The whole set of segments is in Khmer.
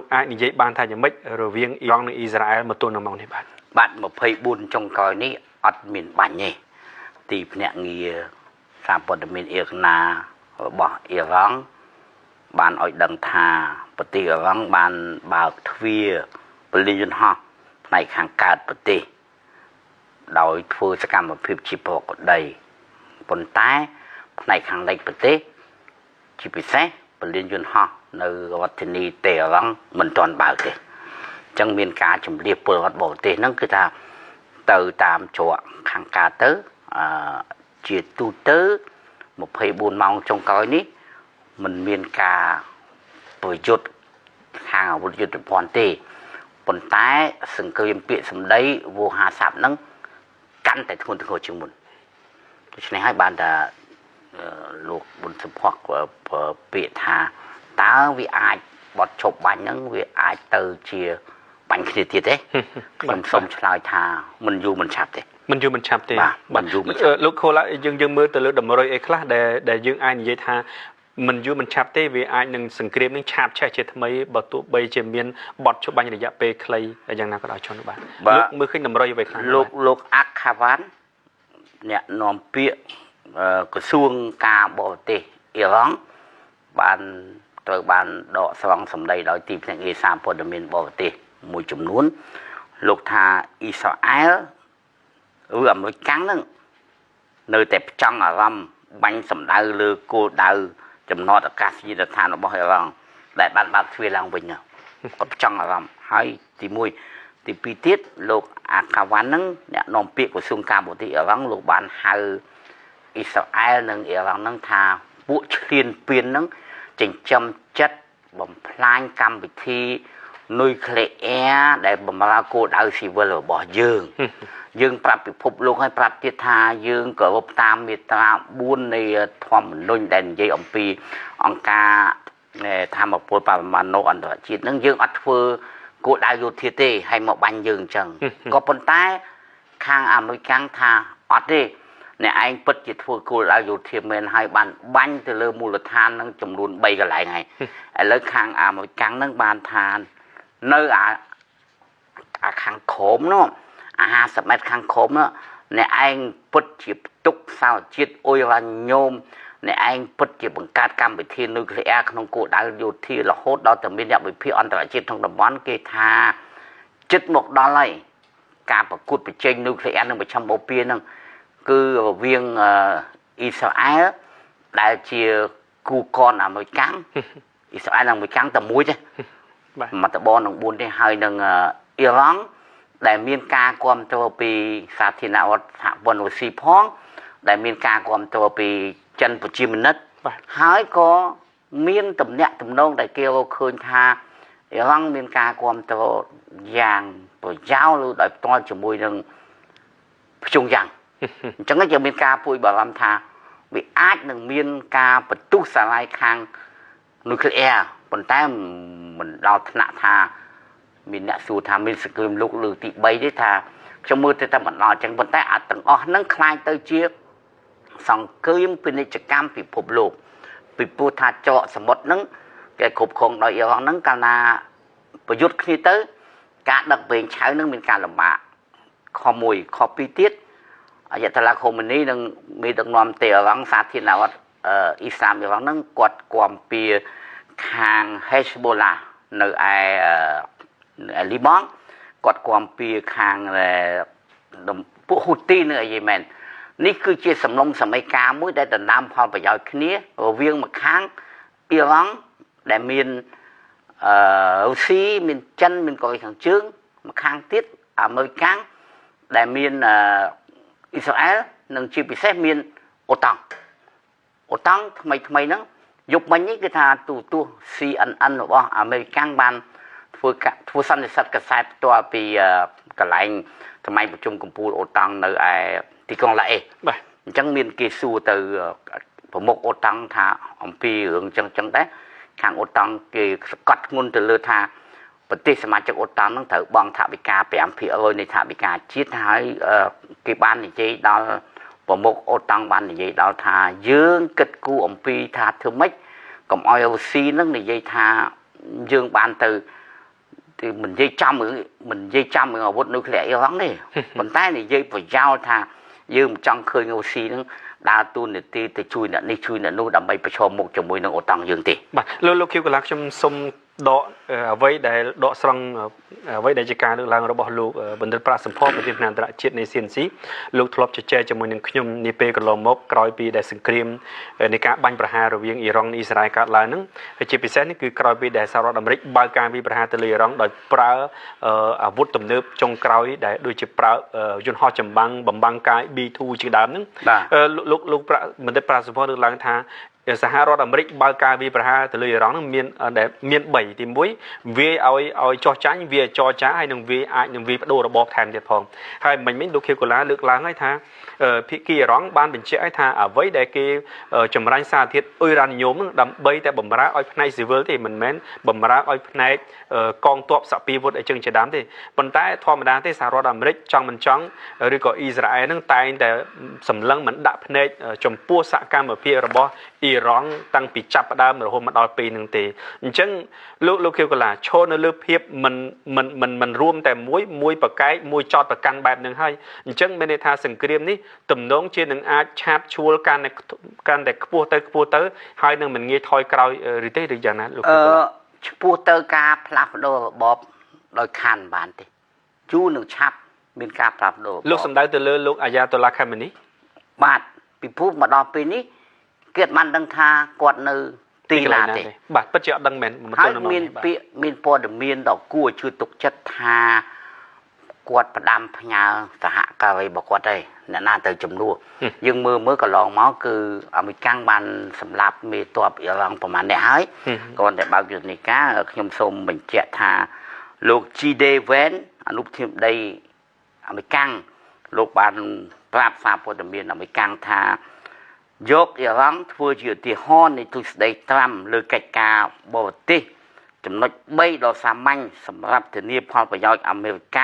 lúc ai như vậy ban thay nhầm rồi viên Iran và Israel một tuần nào mong này bạn một phây buôn trong coi ní ọt miền bản nhỉ thì nhẹ nghi sản phẩm miền Iran bỏ Iran bạn ở đằng thà bờ tây Iran bạn bảo thuê Berlin ha này hàng cát bờ tây đòi thuê sẽ cầm một phim chip của đầy bồn tái này hàng lệch bờ tây chỉ bị xét Berlin ha nơiวัดที่นี่เตะรังมันตอนบ่ายเลยจังมีการจุ่มเรียบเปิดวัดโบสถ์นั่นคือถ้าเติตามจั่วขังกาเตอจีตูเตอmột phẩy bốn mong trong coi ní mình miền cả bồi chốt hàng bồi chốt hoàn tề bồn tái sừng cơ yếm bịa sầm đấy vô hà sạp nắng căn tại thôn Hồ Chí Minh cho nên hai bạn đã luộc bồn sập hoặc bịa thà tá vì ai bọt chộp bánh nắng vì ai từ chia bánh kia tiệt đấy không xong lại thà mình du mình chạp đấy mình du mình chạm thì lúc khô lại dương mưa từ lúc đầm rồi ấy để dương ai như vậy tha mình du mình chạm thì vì ai nâng sừng kìm nâng chạm chạy chết mấy bờ tụ bay trên miền bọt cho bánh để dạp pe clayอย่างnào có đòi cho nó bạn lúc mưa khinh đầm rồi vậy lúc ác khá ván nhẹ nòm pịa cái xuông cà bò tê Iran bạn tôi bạn đọ xong sầm đây đòi tìm những cái sản phẩm miền bò tê mùi chủng nún lúc thà Israel vừa mới cắn đó nơi tẹp trong ở râm bánh sầm đau lư cô đau chấm nọ ở cà phê là thà nó bao nhiêu rong đại bạn thuê lang bình nhở có trong ở râm hay thì mùi thì pi tiết lúc cà ván nâng nòng pịa của xung cà bộ thì ở rong lúc bạn hay Israel nâng ở rong nâng thà bộ liên piên nâng chỉnh châm chất bầm plan cam bị thi nuôi khỏe để bầm la cô đau xì vừa là bỏ dương dươngปรับពិភពលោកឲ្យប្រាប់ទៀតថាយើងក៏តាមមេត្រា4នៃធម្មនុញ្ញដែលនិយាយអំពីអង្គការធម្មពលបរិមាណអន្តរជាតិនឹងយើងអត់ធ្វើគោលដៅយោធាទេឲ្យមកបាញ់យើងអញ្ចឹងក៏ប៉ុន្តែខាងអាមេរិកថាអត់ទេអ្នកឯងពិតជាធ្វើគោលដៅយោធាមែនហើយបានបាញ់ទៅលើមូលដ្ឋាននឹងចំនួន3កន្លែងហើយឥឡូវខាងអាមេរិកនឹងបានថានៅអាខាងក្រោមនោះ50 mét ខាងក្រោមនោះអ្នកឯងពិតជាទុកសារជាតិអ៊ុយរ៉ាញ៉ូមអ្នកឯងពិតជាបង្កើតកម្មវិធីនុយក្លេអ៊ែរក្នុងគោលដៅយោធារហូតដល់តែមានអ្នកវិភាគអន្តរជាតិក្នុងតំបន់គេថាចិត្តមកដល់ហើយការប្រកួតប្រជែងនុយក្លេអ៊ែរនឹងប្រចាំបូព៌ានឹងគឺរវាងអ៊ីស្រាអែលដែលជាគូកនអាមេរិកអ៊ីស្រាអែលនិងអាមេរិកតែមួយទេមកតបនឹង4ទេហើយនឹងអ៊ីរ៉ង់ដែលមានការគាំទ្រពីសាធារណរដ្ឋសហព័ន្ធរុស្ស៊ីផងដែលមានការគាំទ្រពីចិនប្រជាមានិតហើយក៏មានតំណាក់តំណងដែលគេរកឃើញថាអ៊ីរ៉ង់មានការគាំទ្រយ៉ាងប្រយោលឬដោយផ្ទាល់ជាមួយនឹងភ្ជុងយ៉ាងអញ្ចឹងយើងមានការពួយបារម្ភថាវាអាចនឹងមានការបន្ទុះសាលាយខាងនុយក្លេអ៊ែរប៉ុន្តែមិនដល់ថ្នាក់ថាមានអ្នកសួរថាមានសង្គ្រាមលោកលើកទី3ទេថាខ្ញុំមើលទៅតែមិនដល់អញ្ចឹងប៉ុន្តែអាទាំងអស់ហ្នឹងខ្លាយទៅជាសង្គ្រាមពាណិជ្ជកម្មពិភពលោកពីព្រោះថាចកសមុទ្រហ្នឹងគេគ្រប់គ្រងដោយអ៊ីរ៉ង់ហ្នឹងកាលណាប្រយុទ្ធគ្នាទៅការដឹកវែងឆៅហ្នឹងមានការលំបាកខុសមួយខុសពីរទៀតអយតឡាខូម៉ានីនឹងមានដឹកនាំទេអ៊ីរ៉ង់សាធារណរដ្ឋអ៊ីស្លាមអ៊ីរ៉ង់ហ្នឹងគាត់គាំពៀខាង Hezbollah នៅឯលីបង់គាត់គាំពៀខាងពួកហ៊ូទីនៅយេម៉ែននេះគឺជាសំណុំសម័យកាលមួយដែលដណ្ដើមផលប្រយោជន៍គ្នារវាងម្ខាងអ៊ីរ៉ង់ដែលមានរុស្ស៊ីមានចិនមានកូរ៉េខាងជើងម្ខាងទៀតអាមេរិកដែលមានអ៊ីស្រាអែលនិងជាពិសេសមានអូតង់ថ្មីហ្នឹងយប់មិញនេះគឺថាទូទស្សន៍ CNN របស់អាមេរិកបានធ្វើសន្និសីទកសែតផ្ទាល់ពីកន្លែងសម័យប្រជុំកំពូលអូតង់នៅឯទីក្រុងឡាអេបាទអញ្ចឹងមានគេសួរទៅប្រមុខអូតង់ថាអំពីរឿងអញ្ចឹងដែរខាងអូតង់គេសកត់ធ្ងន់ទៅលើថាប្រទេសសមាជិកអូតង់នឹងត្រូវបង់ថវិកា 5% នៃថវិកាជាតិហើយគេបាននិយាយដល់ប្រមុខអូតង់បាននិយាយដល់ថាយើងគិតគូរអំពីថាធ្វើម៉េចកុំឲ្យរុស្ស៊ីនឹងនិយាយថាយើងបានទៅ thì mình dây trăm ở vụt nuôi lẻ yêu đi còn tay thì dây phải giao thà dương trong khơi ngô xì nó đa tu nè ti từ chui nè nu đầm bay phải cho một chồng mùi nó ở tầng dương ti lúc kêu cái lạc trong sông đọ với để đọ song với để chỉการđược làmរបស់លោកបណ្ឌិតប្រាសម្ផស្សប្រធានអន្តរជាតិនៃ CNC លោកធ្លាប់ជជែកជាមួយនឹងខ្ញុំនាពេលកន្លងមកក្រោយពីដែលសង្គ្រាមនៃការបាញ់ប្រហាររវាងអ៊ីរ៉ង់និងអ៊ីស្រាអែលកើតឡើងហ្នឹងហើយជាពិសេសនេះគឺក្រោយពីដែលសហរដ្ឋអាមេរិកបើកការវាយប្រហារទៅលើអ៊ីរ៉ង់ដោយប្រើអាវុធទំនើបចុងក្រោយដែលដូចជាប្រើយន្តហោះចម្បាំងបំបាំងកាយ B2 ជាដើមហ្នឹងលោកបណ្ឌិតប្រាសម្ផស្សលើកឡើងថាសហរដ្ឋអាមេរិកបើកការវាយប្រហារទៅលើអ៊ីរ៉ង់នឹងមាន3ទី1វាយឲ្យចោះចាញ់វាចរចាហើយនឹងវាអាចនឹងវាបដូររបបថែមទៀតផងហើយមិញលោកខៀវកូឡាលើកឡើងហើយថាភាគីអ៊ីរ៉ង់បានបញ្ជាក់ឲ្យថាអ្វីដែលគេចម្រាញ់សារធាតុអ៊ុយរ៉ានីញ៉ូមនឹងដើម្បីតែបំរើឲ្យផ្នែកស៊ីវិលទេមិនមែនបំរើឲ្យផ្នែកកងទ័ពសហពីវុធអីចឹងជាដើមទេប៉ុន្តែធម្មតាទេសហរដ្ឋអាមេរិកចង់មិនចង់ឬក៏អ៊ីស្រាអែលនឹងតែងតែសម្លឹងមិនដាក់ភ្នែកចំពោះសកម្មភាពរបស់អ៊ីរ៉ង់តាំងពីចាប់ផ្ដើមរហូតមកដល់ពេលនឹងទេអញ្ចឹងលោកខៀវកូឡាឈរនៅលើភាពមិនរួមតែមួយប្រកែកមួយចោតប្រកាន់បែបនឹងហើយអញ្ចឹងមានន័យថាសង្គ្រាមនេះទំនងជានឹងអាចឆាបឈួលកាន់តែខ្ពស់ទៅហើយនឹងមិនងាយថយក្រោយឬទេឬយ៉ាងណាលោកខៀវកូឡាឈ្មោះទៅការផ្លាស់ប្ដូររបបដោយខានបានទេជូរនឹងឆាប់មានការផ្លាស់ប្ដូរលោកសំដៅទៅលើលោកអាយ៉ាតូឡាខាមេនីបាទពីព្រោះមកដល់ពេលនេះគេបានដឹងថាគាត់នៅទីណាទេបាទពិតជាអត់ដឹងមែនហើយមានពាក្យមានព័ត៌មានដល់គួរជឿទុកចិត្តថាគាត់ផ្ដាំផ្ញើសហការីរបស់គាត់ទេអ្នកណាទៅជំនួសយើងមើលកន្លងមកគឺអាមេរិកបានសម្លាប់មេតបអ៊ីរ៉ង់ប្រហែលអ្នកហើយគាត់តែបើកយុទ្ធនាការខ្ញុំសូមបញ្ជាក់ថាលោក G.D. Vance អនុប្រធានដីអាមេរិកលោកបានប្រាប់សារព័ត៌មានអាមេរិកថាយកអ៊ីរ៉ង់ធ្វើជាឧទាហរណ៍នៃទស្សនវិជ្ជាត្រាំលើកិច្ចការបរទេសចំណុច3ដ៏សាមញ្ញសម្រាប់ធានាផលប្រយោជន៍អាមេរិក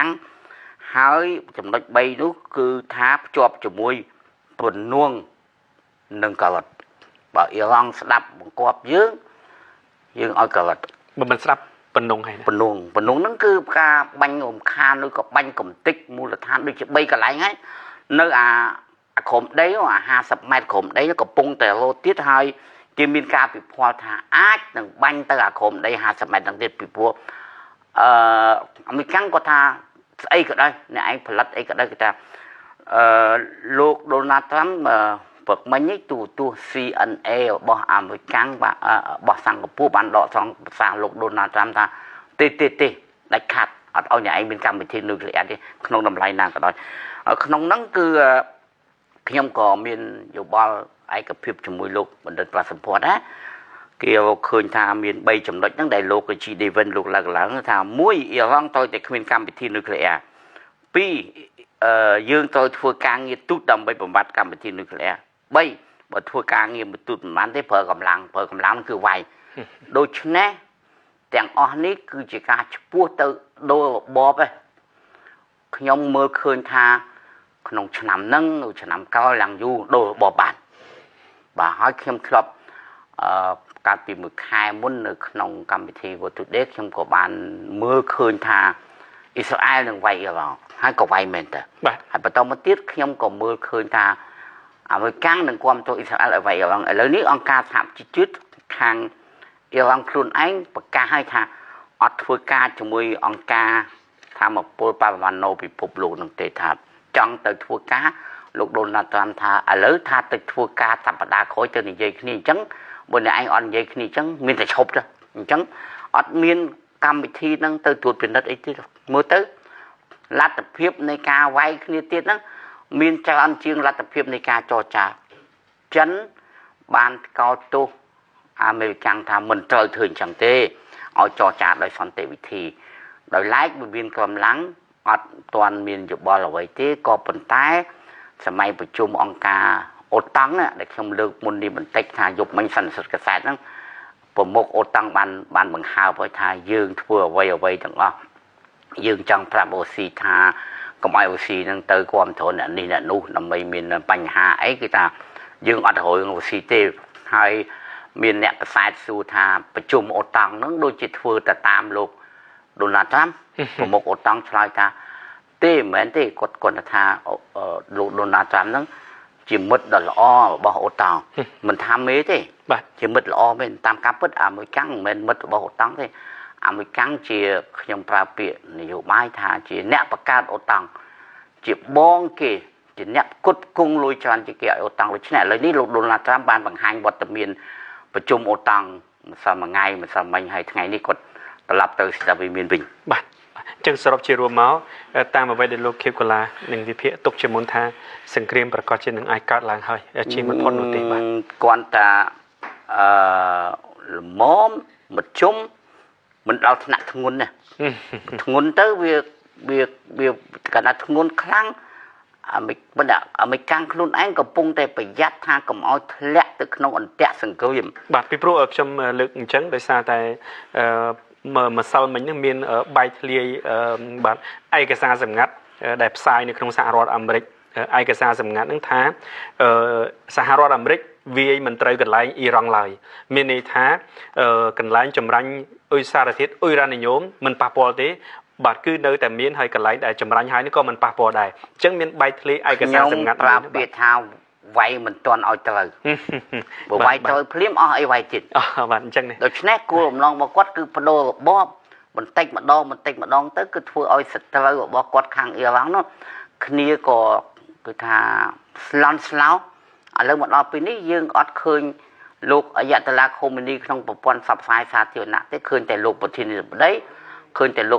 ហើយចំណុច3នោះគឺថាភ្ជាប់ជាមួយពនួងនិងកលិតបើអ៊ីរ៉ង់ស្ដាប់បង្គាប់យើងឲ្យកលិតបើមិនស្ដាប់ពនួងហើយពនួងហ្នឹងគឺការបាញ់រំខានឬក៏បាញ់កំទេចមូលដ្ឋានដូចជា3កន្លែងហើយនៅអាក្រុមដី50ម៉ែត្រក្រុមដីកំពុងតែរោទៀតហើយគេមានការពិភាក្សាថាអាចនឹងបាញ់ទៅអាក្រុមដី50ម៉ែត្រហ្នឹងទៀតពីព្រោះអាមេរិកគាត់ថាស្អីក៏ដោយអ្នកឯងផលិតអីក៏ដោយគេថាលោកដូណាល់ត្រាំព្រឹកមិញនេះទូ CNA របស់អាមេរិករបស់សិង្ហបុរីបានដកស្រង់ប្រសាសន៍លោកដូណាល់ត្រាំថាទេដាច់ខាត់អត់ឲ្យអ្នកឯងមានកម្មវិធីនុយក្លេអ៊ែរទេក្នុងតម្លៃណាក៏ដោយក្នុងហ្នឹងគឺខ្ញុំក៏មានយោបល់ឯកភាពជាមួយលោកបណ្ឌិតប្រាសម្ផស្សណាគេរកឃើញថាមាន3ចំណុចហ្នឹងដែលលោក G. Devon លោកឡើងថា1អ៊ីរ៉ង់តើតែគ្មានកម្មវិធីនុយក្លេអ៊ែរ2យើងត្រូវធ្វើការងារទូតដើម្បីបំបត្តិកម្មវិធីនុយក្លេអ៊ែរ3បើធ្វើការងារមិនទូតមិនបានទេប្រើកម្លាំងគឺវាយដូច្នេះទាំងអស់នេះគឺជាការឈ្មោះទៅដូររបបឯងខ្ញុំមើលឃើញថាក្នុងឆ្នាំហ្នឹងឆ្នាំក្រោយឡើងយូរដូររបបបានបាទហើយខ្ញុំធ្លាប់កាលពីមួយខែមុននៅក្នុងកម្មវិធី World Today ខ្ញុំក៏បានមើលឃើញថាអ៊ីស្រាអែលនឹងវាយអ៊ីរ៉ង់ហើយក៏វាយមែនតើហើយបន្តមកទៀតខ្ញុំក៏មើលឃើញថាអាមេរិកនឹងគាំទ្រអ៊ីស្រាអែលឲ្យវាយអ៊ីរ៉ង់ឥឡូវនេះអង្គការសហជីវជាតិខាងអ៊ីរ៉ង់ខ្លួនឯងប្រកាសឲ្យថាអត់ធ្វើការជាមួយអង្គការថាមពលបរិមាណូពិភពលោកនឹងទេថាចង់ទៅធ្វើការលោកដូណាល់ត្រាំថាឥឡូវថាទៅធ្វើការសប្តាហ៍ក្រោយទៅនិយាយគ្នាអញ្ចឹងបើអ្នកឯងអត់និយាយគ្នាអញ្ចឹងមានតែឈប់ទៅអញ្ចឹងអត់មានកម្មវិធីហ្នឹងទៅត្រួតពិនិត្យអីទៀតមើលទៅលទ្ធភាពនៃការវាយគ្នាទៀតហ្នឹងមានច្រើនជាងលទ្ធភាពនៃការចរចាចិនបានកោតទោសអាមេរិកថាមិនត្រូវធ្វើអញ្ចឹងទេឲ្យចរចាដោយសន្តិវិធីដោយឡែកវាមានកម្លាំងអត់ទាន់មានយោបល់អ្វីទេក៏ប៉ុន្តែសម័យប្រជុំអង្គការអូតាំងដែលខ្ញុំលើកមុននេះបន្តិចថាយប់មិញសន្និសីទកសែតហ្នឹងប្រមុខអូតាំងបានបង្ហើបឲ្យថាយើងធ្វើអ្វីទាំងអស់យើងចង់ប្រាប់អូស៊ីថាកុំឲ្យអូស៊ីហ្នឹងទៅគ្រប់គ្រងអ្នកនេះអ្នកនោះដើម្បីមានបញ្ហាអីគឺថាយើងអត់រយអូស៊ីទេហើយមានអ្នកកសែតសួរថាប្រជុំអូតាំងហ្នឹងដូចជាធ្វើទៅតាមលោក đô la trăm của một ô tăng lại ta tê mến tê còn tha đô la trăm đó chỉ mất đợt lo bảo ô tăng mình tham mê thế chỉ mất lo mình tam cáp bất à mới căng mình mất bảo ô tăng thế à mới căng chỉ nhung pra bịa nhiều mai thà chỉ nẹp bạc cát ô tăng chỉ bong kì chỉ nẹp cốt cung lôi tròn chỉ kẹo ô tăng này lấy đi đô la trăm ban bằng hai bọt tầm miềnประชุมโอตังสมัยไงมันสมัยให้ไงนี่กดตลับเตอร์สตาร์บีมินบิงบัดจึงสรุปเชื่อรวมเมาตามมาไว้ในโลกเคปกลาหนึ่งวิเพียตกเชื่อมนทาสังเกตประกอบเช่นหนึ่งไอการล้างเฮยชีมันพ้นโนติบัดก่อนแต่ม้อมมันชุ่มมันเราถนัดทงุนเนี่ยทงุนเตอร์เวียกันนะทงุนครั้งmình đã mình căng luôn anh có bung tay phải dắt tha cầm áo lẹ từក្នុងអន្ទាក់សង្គមបាទពីព្រោះខ្ញុំលើកអញ្ចឹងដោយសារតែម្សិលមិញនឹងមានបាយធ្លាយបាទឯកសារសម្ងាត់ដែលផ្សាយនៅក្នុងសហរដ្ឋអាមេរិកឯកសារសម្ងាត់នឹងថាសហរដ្ឋអាមេរិកវាយមិនត្រូវកន្លែងអ៊ីរ៉ង់ឡើយមានន័យថាកន្លែងចម្រាញ់អ៊ុយសារធាតុអ៊ុយរ៉ានីញ៉ូមមិនប៉ះពាល់ទេបាទគឺនៅតែមានហើយកន្លែងដែលចម្រាញ់ហើយនេះក៏មិនប៉ះពាល់ដែរអញ្ចឹងមានបាយធ្លាយឯកសារសម្ងាត់ប្រាប់ពាក្យថាវាយមិនទាន់ឲ្យត្រូវបើវាយត្រូវភ្លាមអស់អីវាយចិត្តបាទអញ្ចឹងនេះដូច្នេះគោលបំណងរបស់គាត់គឺបដូររបបបន្តិចម្ដងទៅគឺធ្វើឲ្យសត្រូវរបស់គាត់ខាងអ៊ីរ៉ង់នោះគ្នាក៏គឺថាស្លន់ស្លោឥឡូវមកដល់ពេលនេះយើងអត់ឃើញលោកអយតឡាខូមីនីក្នុងប្រព័ន្ធផ្សព្វផ្សាយសាធារណៈទេឃើញតែលោកប្រធានាធិបតីឃើញតែលោក